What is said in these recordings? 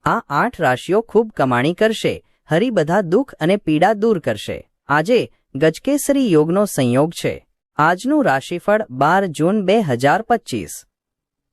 આ 8 રાશિઓ ખૂબ કમાણી કરશે, હરી બધા દુઃખ અને પીડા દૂર કરશે. આજે ગજકેસરી યોગનો સંયોગ છે. આજનું રાશિફળ 12 જૂન 2025.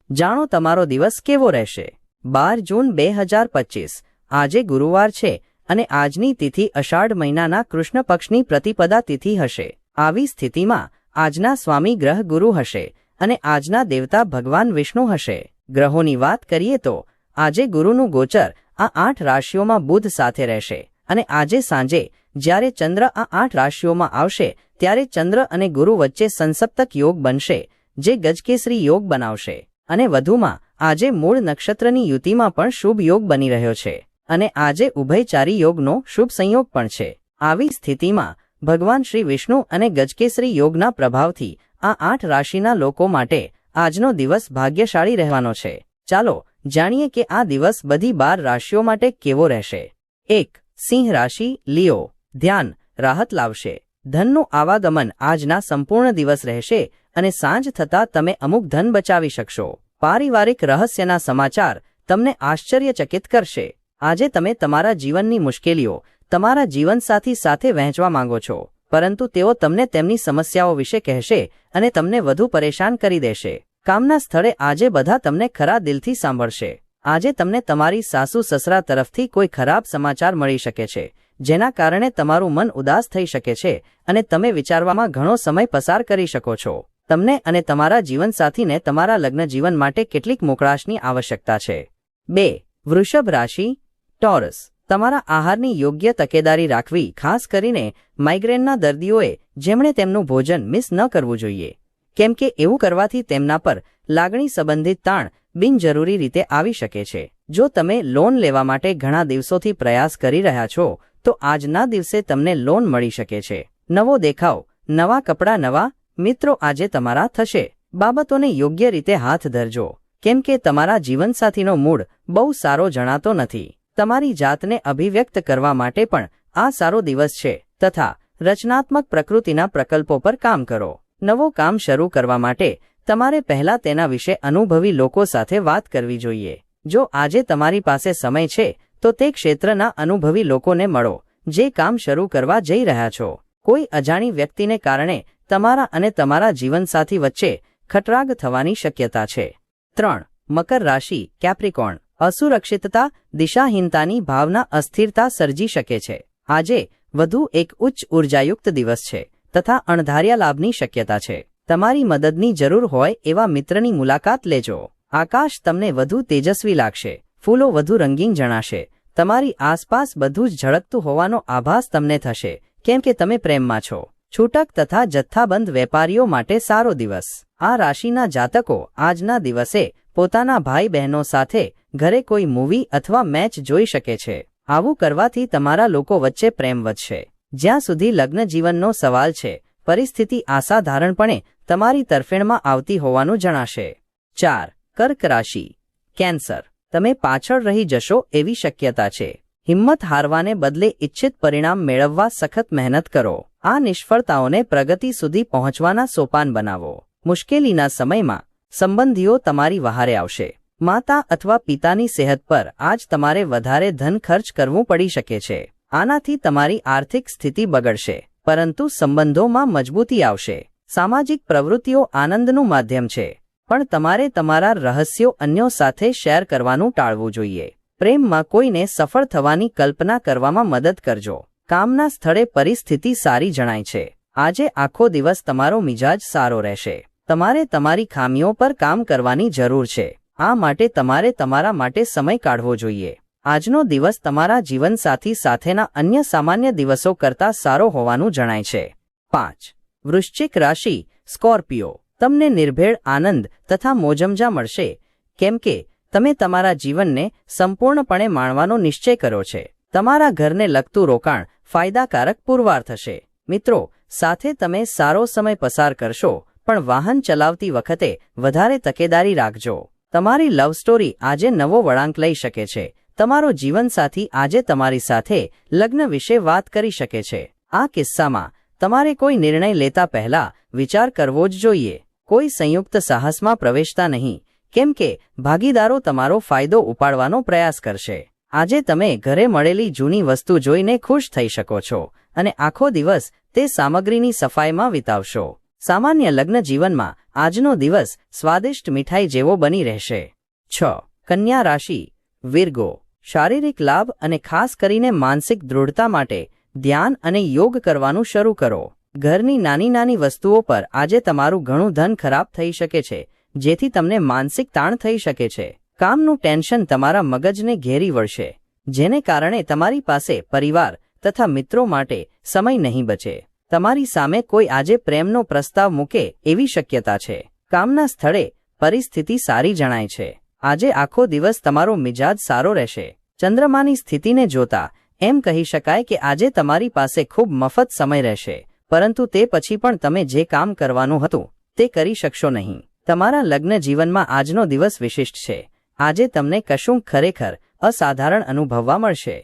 જાણો તમારો દિવસ કેવો રહેશે. 12 જૂન 2025 આજે ગુરુવાર છે અને આજની તિથિ અષાઢ મહિનાના કૃષ્ણ પક્ષની પ્રતિપદા તિથિ હશે. આવી સ્થિતિમાં આજના સ્વામી ગ્રહ ગુરુ હશે અને આજના દેવતા ભગવાન વિષ્ણુ હશે. ગ્રહોની વાત કરીએ તો આજે ગુરુનું ગોચર આ 8 રાશિઓમાં બુધ સાથે રહેશે અને આજે સાંજે જ્યારે ચંદ્ર આ 8 રાશિઓમાં આવશે ત્યારે ચંદ્ર અને ગુરુ વચ્ચે સંસપ્તક યોગ બનશે, જે ગજકેસરી યોગ બનાવશે. અને વધુમાં આજે મૂળ નક્ષત્રની યુતિમાં પણ શુભ યોગ બની રહ્યો છે અને આજે ઉભયચારી યોગનો શુભ સંયોગ પણ છે. આવી સ્થિતિમાં ભગવાન શ્રી વિષ્ણુ અને ગજકેસરી યોગના પ્રભાવથી આ 8 રાશિના લોકો માટે આજનો દિવસ ભાગ્યશાળી રહેવાનો છે. ચાલો જાણીએ કે આ દિવસ બધી 12 રાશિઓ માટે કેવો રહેશે. 1. સિંહ રાશિ. લિયો. ધ્યાન રાહત લાવશે. ધનનું આવાગમન આજના સંપૂર્ણ દિવસ રહેશે અને સાંજ થતાં તમે અમુક ધન બચાવી શકશો. પારિવારિક રહસ્યના સમાચાર તમને આશ્ચર્યચકિત કરશે. આજે તમે તમારા જીવનની મુશ્કેલીઓ તમારા જીવનસાથી સાથે વહેંચવા માંગો છો, પરંતુ તેઓ તમને તેમની સમસ્યાઓ વિશે કહેશે અને તમને વધુ પરેશાન કરી દેશે. કામના સ્થળે આજે બધા તમને ખરા દિલથી સાંભળશે. આજે તમને તમારી સાસુ સસરા તરફથી કોઈ ખરાબ સમાચાર મળી શકે છે, જેના કારણે તમારું મન ઉદાસ થઈ શકે છે અને તમે વિચારવામાં ઘણો સમય પસાર કરી શકો છો. તમને અને તમારા જીવનસાથીને તમારા લગ્ન જીવન માટે કેટલીક મોકળાશની આવશ્યકતા છે. 2. વૃષભ રાશિ. ટોરસ. તમારા આહારની યોગ્ય તકેદારી રાખવી, ખાસ કરીને માઇગ્રેનના દર્દીઓએ, જેમણે તેમનું ભોજન મિસ ન કરવું જોઈએ, કેમ કે એવું કરવાથી તેમના પર લાગણી સંબંધિત તાણ બિનજરૂરી રીતે આવી શકે છે. જો તમે લોન લેવા માટે ઘણા દિવસોથી પ્રયાસ કરી રહ્યા છો તો આજના દિવસે તમને લોન મળી શકે છે. નવો દેખાવ, નવા કપડાં, નવા મિત્રો આજે તમારા થશે. બાબતોને યોગ્ય રીતે હાથ ધરજો, કેમ કે તમારા જીવનસાથીનો મૂડ બહુ સારો જણાતો નથી. તમારી જાતને અભિવ્યક્ત કરવા માટે પણ આ સારો દિવસ છે તથા રચનાત્મક પ્રકૃતિના પ્રકલ્પો પર કામ કરો. નવો કામ શરૂ કરવા માટે તમારે પહેલા તેના વિશે અનુભવી લોકો સાથે વાત કરવી જોઈએ. જો આજે તમારી પાસે સમય છે તો તે ક્ષેત્રના અનુભવી લોકોને મળો જે કામ શરૂ કરવા જઈ રહ્યા છો. કોઈ અજાણી વ્યક્તિને કારણે તમારા અને તમારા જીવનસાથી વચ્ચે ખટરાગ થવાની શક્યતા છે. 3. મકર રાશિ. કેપ્રિકોર્ન. અસુરક્ષિતતા, દિશાહીનતાની ભાવના અસ્થિરતા સર્જી શકે છે. આજે વધુ એક ઉચ્ચ ઉર્જાયુક્ત દિવસ છે તથા અણધાર્યા લાભની શક્યતા છે. તમારી મદદની જરૂર હોય એવા મિત્રની મુલાકાત લેજો. આકાશ તમને વધુ તેજસ્વી લાગશે. ફૂલો વધુ રંગીન જણાશે. તમારી આસપાસ બધું જ ઝળકતું હોવાનો આભાસ તમને થશે, કેમ કે તમે પ્રેમમાં છો. છૂટક તથા જથ્થાબંધ વેપારીઓ માટે સારો દિવસ. આ રાશિના જાતકો આજના દિવસે પોતાના ભાઈ બહેનો સાથે ઘરે કોઈ મૂવી અથવા મેચ જોઈ શકે છે. આવું કરવાથી તમારા લોકો વચ્ચે પ્રેમ વધશે. જ્યાં સુધી લગ્ન જીવનનો સવાલ છે, પરિસ્થિતિ અસાધારણપણે તમારી તરફેણમાં આવતી હોવાનું જણાશે. 4. કર્ક રાશિ. કેન્સર. તમે પાછળ રહી જશો એવી શક્યતા છે. હિંમત હારવાને બદલે ઇચ્છિત પરિણામ મેળવવા સખત મહેનત કરો. આ નિષ્ફળતાઓને પ્રગતિ સુધી પહોંચવાના સોપાન બનાવો. મુશ્કેલીના સમયમાં સંબંધીઓ તમારી વહારે આવશે. માતા અથવા પિતાની સેહત પર આજ તમારે વધારે ધન ખર્ચ કરવું પડી શકે છે. આનાથી તમારી આર્થિક સ્થિતિ બગડશે, પરંતુ સંબંધોમાં મજબૂતી આવશે. સામાજિક પ્રવૃત્તિઓ આનંદનું માધ્યમ છે, પણ તમારે તમારા રહસ્યો અન્યો સાથે શેર કરવાનું ટાળવું જોઈએ. પ્રેમમાં કોઈને સફળ થવાની કલ્પના કરવામાં મદદ કરજો. કામના સ્થળે પરિસ્થિતિ સારી જણાય છે. આજે આખો દિવસ તમારો મિજાજ સારો રહેશે. તમારે તમારી ખામીઓ પર કામ કરવાની જરૂર છે. આ માટે તમારે તમારા માટે સમય કાઢવો જોઈએ. આજનો દિવસ તમારા જીવનસાથી સાથેના અન્ય સામાન્ય દિવસો કરતાં સારો હોવાનું જણાય છે. 5. વૃશ્ચિક રાશિ. સ્કોર્પિયો. તમને નિર્ભેળ આનંદ તથા મોજમજા મળશે, કેમ કે તમે તમારા જીવનને સંપૂર્ણપણે માણવાનો નિશ્ચય કર્યો છે. તમારા ઘરને લગતું રોકાણ ફાયદાકારક પુરવાર થશે. મિત્રો સાથે તમે સારો સમય પસાર કરશો, પણ વાહન ચલાવતી વખતે વધારે તકેદારી રાખજો. તમારી લવ સ્ટોરી આજે નવો વળાંક લઈ શકે છે. તમારો જીવનસાથી આજે તમારી સાથે લગ્ન વિશે વાત કરી શકે છે. આ કિસ્સામાં તમારે કોઈ નિર્ણય લેતા પહેલા વિચાર કરવો જ જોઈએ. કોઈ સંયુક્ત સાહસમાં પ્રવેશતા નહીં, કેમ કે ભાગીદારો તમારો ફાયદો ઉપાડવાનો પ્રયાસ કરશે. આજે તમે ઘરે મળેલી જૂની વસ્તુ જોઈને ખુશ થઈ શકો છો અને આખો દિવસ તે સામગ્રીની સફાઈમાં વિતાવશો. સામાન્ય લગ્ન જીવનમાં આજનો દિવસ સ્વાદિષ્ટ મીઠાઈ જેવો બની રહેશે. 6. કન્યા રાશિ વિર્ગો. શારીરિક લાભ અને ખાસ કરીને માનસિક દૃઢતા માટે ધ્યાન અને યોગ કરવાનું શરૂ કરો. ઘરની નાની નાની વસ્તુઓ પર આજે તમારું ઘણું ધન ખરાબ થઈ શકે છે, જેથી તમને માનસિક તાણ થઈ શકે છે. કામનું ટેન્શન તમારા મગજને ઘેરી વળશે, જેને કારણે તમારી પાસે પરિવાર તથા મિત્રો માટે સમય નહીં બચે. તમારી સામે કોઈ આજે પ્રેમનો પ્રસ્તાવ મૂકે એવી શક્યતા છે. કામના સ્થળે પરિસ્થિતિ સારી જણાય છે. આજે આખો દિવસ તમારો મિજાજ સારો રહેશે. ચંદ્રમાની સ્થિતિને જોતા એમ કહી શકાય કે આજે તમારી પાસે ખૂબ મફત સમય રહેશે, પરંતુ તે પછી પણ તમે જે કામ કરવાનું હતું તે કરી શકશો નહીં. તમારા લગ્ન જીવનમાં આજનો દિવસ વિશિષ્ટ છે. આજે તમને કશું ખરેખર અસાધારણ અનુભવવા મળશે.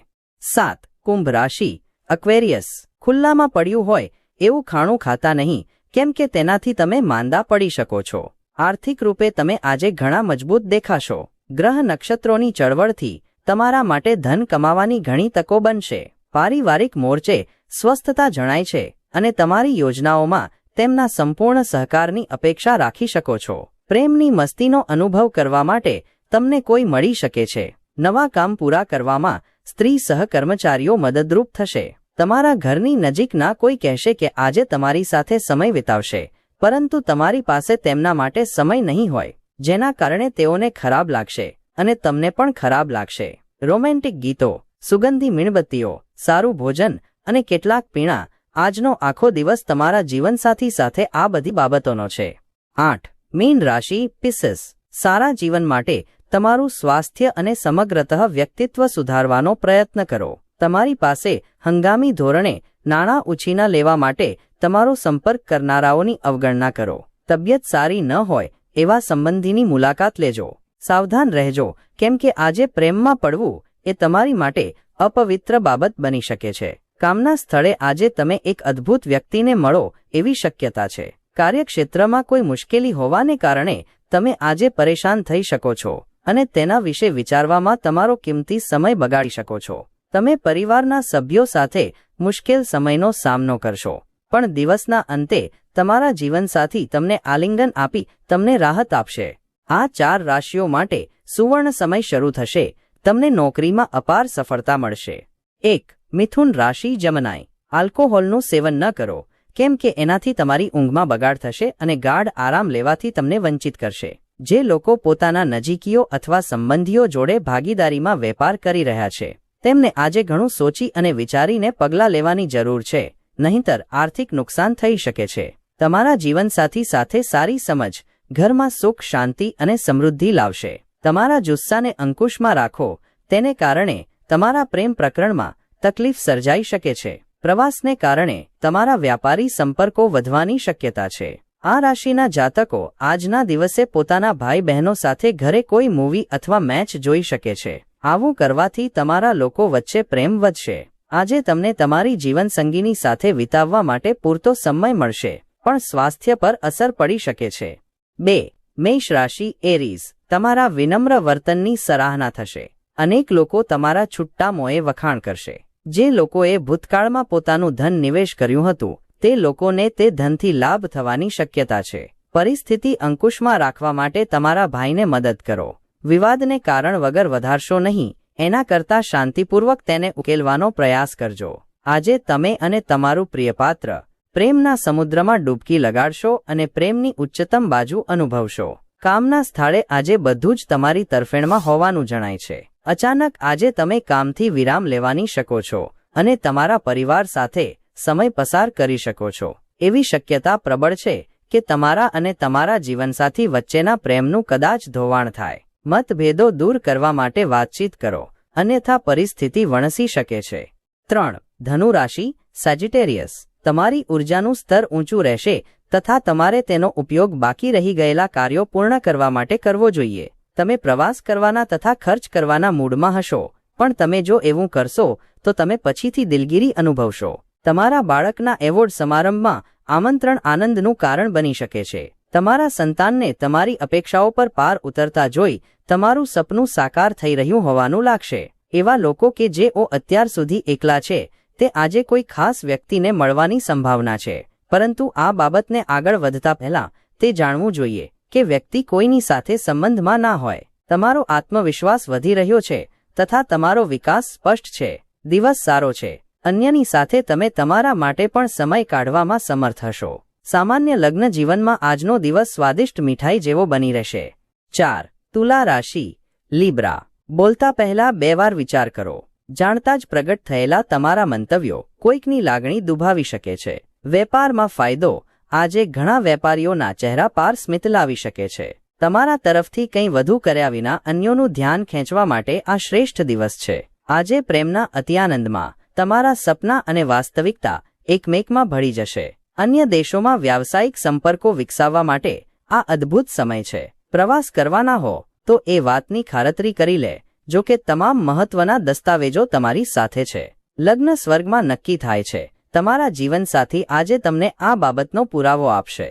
7. કુંભ રાશિ અક્વેરિયસ. ખુલ્લામાં પડ્યું હોય એવું ખાણું ખાતા નહીં, કેમ કે તેનાથી તમે માંદા પડી શકો છો. આર્થિક રૂપે તમે આજે ઘણા મજબૂત દેખાશો. ગ્રહ નક્ષત્રોની ચળવળથી તમારા માટે ધન કમાવાની ઘણી તકો બનશે. પારિવારિક મોરચે સ્વસ્થતા જણાય છે અને તમારી યોજનાઓમાં તેમના સંપૂર્ણ સહકારની અપેક્ષા રાખી શકો છો. પ્રેમની મસ્તીનો અનુભવ કરવા માટે તમને કોઈ મળી શકે છે. નવા કામ પૂરા કરવામાં સ્ત્રી સહકર્મચારીઓ મદદરૂપ થશે. તમારા ઘરની નજીકના કોઈ કહેશે કે આજે તમારી સાથે સમય વિતાવશે, પરંતુ તમારી પાસે તેમના માટે સમય નહીં હોય, જેના કારણે તેઓને ખરાબ લાગશે અને તમને પણ ખરાબ લાગશે. રોમેન્ટિક ગીતો, સુગંધી મીણબત્તીઓ, સારું ભોજન અને કેટલાક પીણા. આજનો આખો દિવસ તમારા જીવનસાથી સાથે આ બધી બાબતોનો છે. 8. મીન રાશિ પિસિસ. સારા જીવન માટે તમારું સ્વાસ્થ્ય અને સમગ્રતઃ વ્યક્તિત્વ સુધારવાનો પ્રયત્ન કરો. તમારી પાસે હંગામી ધોરણે નાણાં ઉછીના લેવા માટે તમારો સંપર્ક કરનારાઓની અવગણના કરો. તબિયત સારી ન હોય એવા સંબંધીની મુલાકાત લેજો. સાવધાન રહેજો, કેમ કે આજે પ્રેમમાં પડવું એ તમારી માટે અપવિત્ર બાબત બની શકે છે. કામના સ્થળે આજે તમે એક અદ્ભુત વ્યક્તિને મળો એવી શક્યતા છે. કાર્યક્ષેત્રમાં કોઈ મુશ્કેલી હોવાને કારણે તમે આજે પરેશાન થઈ શકો છો અને તેના વિશે વિચારવામાં તમારો કિંમતી સમય બગાડી શકો છો. તમે પરિવારના સભ્યો સાથે મુશ્કેલ સમયનો સામનો કરશો, પણ દિવસના અંતે તમારા જીવનસાથી તમને આલિંગન આપી તમને રાહત આપશે. આ 4 રાશિઓ માટે સુવર્ણ સમય શરૂ થશે. તમને નોકરીમાં અપાર સફળતા મળશે. 1. મિથુન રાશિ જમનાઈ. આલ્કોહોલનું સેવન ન કરો, કેમ કે એનાથી તમારી ઊંઘમાં બગાડ થશે અને ગાઢ આરામ લેવાથી તમને વંચિત કરશે. જે લોકો પોતાના નજીકીઓ અથવા સંબંધીઓ જોડે ભાગીદારીમાં વેપાર કરી રહ્યા છે, તેમને આજે ઘણું સોચી અને વિચારીને પગલાં લેવાની જરૂર છે, નહીંતર આર્થિક નુકસાન થઈ શકે છે. તમારા જીવનસાથી સાથે સારી સમજ ઘરમાં સુખ, શાંતિ અને સમૃદ્ધિ લાવશે. તમારા જુસ્સાને અંકુશમાં રાખો, તેને કારણે તમારા પ્રેમ પ્રકરણમાં તકલીફ સર્જાઈ શકે છે. પ્રવાસને કારણે તમારા વ્યાપારી સંપર્કો વધવાની શક્યતા છે. આ રાશિના જાતકો આજના દિવસે પોતાના ભાઈ બહેનો સાથે ઘરે કોઈ મૂવી અથવા મેચ જોઈ શકે છે. આવું કરવાથી તમારા લોકો વચ્ચે પ્રેમ વધશે. આજે તમને તમારી જીવનસંગીની સાથે વિતાવવા માટે પૂરતો સમય મળશે, પણ સ્વાસ્થ્ય પર અસર પડી શકે છે. 2. મેષ રાશિ એરીઝ. તમારા વિનમ્ર વર્તનની સરાહના થશે. અનેક લોકો તમારા છુટ્ટા મોંએ વખાણ કરશે. જે લોકોએ ભૂતકાળમાં પોતાનું ધન નિવેશ કર્યું હતું, તે લોકોને તે ધનથી લાભ થવાની શક્યતા છે. પરિસ્થિતિ અંકુશમાં રાખવા માટે તમારા ભાઈને મદદ કરો. વિવાદને કારણ વગર વધારશો નહીં, એના કરતાં શાંતિપૂર્વક તેને ઉકેલવાનો પ્રયાસ કરજો. આજે તમે અને તમારું પ્રિયપાત્ર પ્રેમના સમુદ્રમાં ડૂબકી લગાડશો અને પ્રેમની ઉચ્ચતમ બાજુ અનુભવશો. કામના સ્થળે આજે બધું જ તમારી તરફેણમાં હોવાનું જણાય છે. અચાનક આજે તમે કામથી વિરામ લેવાની શકો છો અને તમારા પરિવાર સાથે સમય પસાર કરી શકો છો. એવી શક્યતા પ્રબળ છે કે તમારા અને તમારા જીવનસાથી વચ્ચેના પ્રેમનું કદાચ ધોવાણ થાય. મતભેદો દૂર કરવા માટે વાતચીત કરો, અન્યથા પરિસ્થિતિ વણસી શકે છે. 3. ધનુ રાશિ સેજિટેરિયસ. તમારી ઉર્જાનું સ્તર ઊંચું રહેશે તથા તમારે તેનો ઉપયોગ બાકી રહી ગયેલા કાર્યો પૂર્ણ કરવા માટે કરવો જોઈએ. તમે પ્રવાસ કરવાના તથા ખર્ચ કરવાના મૂડમાં હશો, પણ તમે જો એવું કરશો તો તમે પછીથી દિલગીરી અનુભવશો. તમારા બાળકના એવોર્ડ સમારંભમાં આમંત્રણ આનંદનું કારણ બની શકે છે. તમારા સંતાનને તમારી અપેક્ષાઓ પર પાર ઉતરતા જોઈ તમારું સપનું સાકાર થઈ રહ્યું હોવાનું લાગશે. એવા લોકો કે જેઓ અત્યાર સુધી એકલા છે તે આજે કોઈ ખાસ વ્યક્તિને મળવાની સંભાવના છે, પરંતુ આ બાબતને આગળ વધતા પહેલા તે જાણવું જોઈએ કે વ્યક્તિ કોઈની સાથે સંબંધમાં ના હોય. તમારો આત્મવિશ્વાસ વધી રહ્યો છે તથા તમારો વિકાસ સ્પષ્ટ છે. દિવસ સારો છે. અન્યની સાથે તમે તમારા માટે પણ સમય કાઢવામાં સમર્થ હશો. સામાન્ય લગ્ન જીવનમાં આજનો દિવસ સ્વાદિષ્ટ મીઠાઈ જેવો બની રહેશે. 4. તુલા રાશિ લીબ્રા. બોલતા પહેલા 2 વાર વિચાર કરો. જાણતા જ પ્રગટ થયેલા તમારા મંતવ્યો કોઈકની લાગણી દુભાવી શકે છે. વેપારમાં ફાયદો. આજે ઘણા વેપારીઓના ચહેરા પર સ્મિત લાવી શકે છે. તમારા તરફથી કંઈ વધુ કર્યા વિના અન્યોનું ધ્યાન ખેંચવા માટે આ શ્રેષ્ઠ દિવસ છે. આજે પ્રેમના અત્યાનંદમાં તમારા સપના અને વાસ્તવિકતા એકમેકમાં ભળી જશે. અન્ય દેશોમાં વ્યાવસાયિક સંપર્કો વિકસાવવા માટે આ અદ્ભુત સમય છે. પ્રવાસ કરવાના હો તો એ વાતની ખાતરી કરી લે જો કે તમામ મહત્વના દસ્તાવેજો તમારી સાથે છે. લગ્ન સ્વર્ગમાં નક્કી થાય છે. તમારા જીવનસાથી આજે તમને આ બાબતનો પુરાવો આપશે.